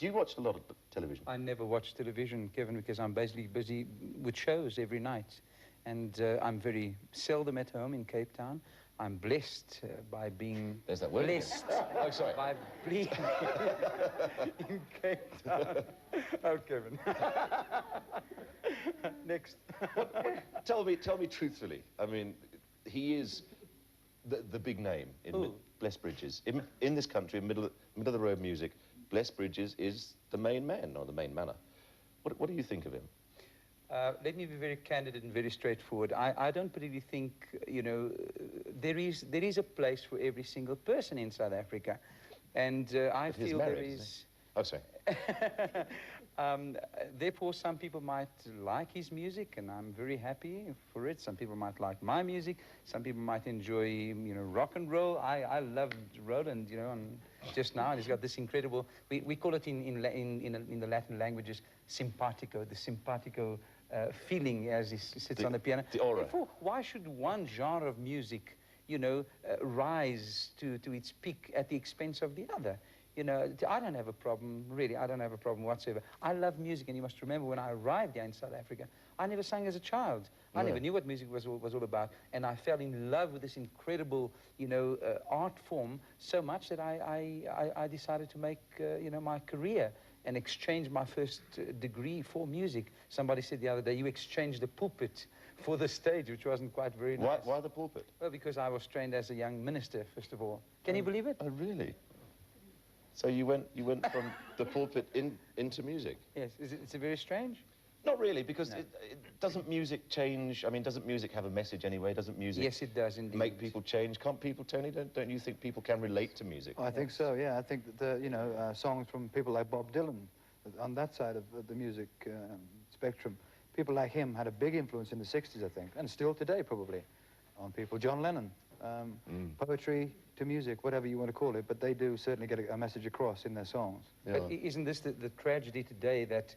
Do you watch a lot of television? I never watch television, Kevin, because I'm basically busy with shows every night. And I'm very seldom at home in Cape Town. I'm blessed by being... There's that word. Blessed. Oh, sorry. By being in Cape Town. Oh, Kevin. Next. Tell me truthfully. I mean, he is the big name in Bless Bridges. In this country, middle of the road music, Bless Bridges is the main man, or the main manner. What do you think of him? Let me be very candid and very straightforward. I don't particularly think, you know, there is a place for every single person in South Africa. And I feel there is... Oh, sorry. Therefore, some people might like his music, and I'm very happy for it. Some people might like my music. Some people might enjoy, you know, rock and roll. I love Roland, you know, and just now he's got this incredible... We call it in the Latin languages simpatico, the simpatico feeling as he sits on the piano. The aura. Therefore, why should one genre of music, you know, rise to its peak at the expense of the other? You know, I don't have a problem, really, I don't have a problem whatsoever. I love music, and you must remember when I arrived here in South Africa, I never sang as a child. I never knew what music was all about, and I fell in love with this incredible, you know, art form so much that I decided to make, you know, my career and exchange my first degree for music. Somebody said the other day, you exchanged the pulpit for the stage, which wasn't quite very nice. Why the pulpit? Well, because I was trained as a young minister, first of all. Can you believe it? Oh, really? So you went from the pulpit into music? Yes. Is it very strange? Not really, because No. Doesn't music change? I mean, doesn't music have a message anyway? Doesn't music... Yes, it does indeed. ...make people change? Can't people, Tony, don't you think people can relate to music? Oh, I think so, yeah. I think that, you know, songs from people like Bob Dylan, on that side of the music spectrum, people like him had a big influence in the 60s, I think, and still today, probably, on people. John Lennon, poetry to music, whatever you want to call it, but they do certainly get a message across in their songs. Yeah. But isn't this the tragedy today, that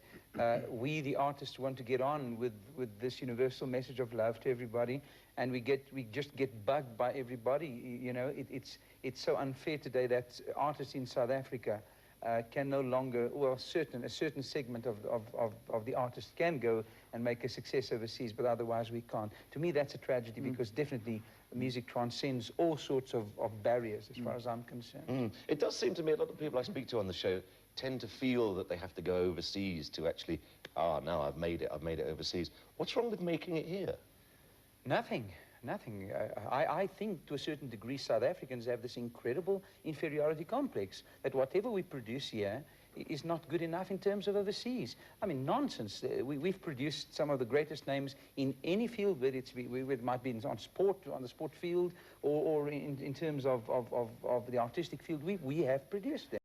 we, the artists, want to get on with this universal message of love to everybody, and we just get bugged by everybody? You know, it's so unfair today that artists in South Africa can no longer, well, a certain segment of the artists can go and make a success overseas, but otherwise we can't. To me, that's a tragedy, because definitely music transcends all sorts of barriers, as far as I'm concerned. It does seem to me a lot of people I speak to on the show tend to feel that they have to go overseas to actually, now I've made it overseas. What's wrong with making it here? Nothing. I think, to a certain degree, South Africans have this incredible inferiority complex, that whatever we produce here is not good enough in terms of overseas. I mean, nonsense. We've produced some of the greatest names in any field, whether it might be on the sport field, or in terms of the artistic field. We have produced them.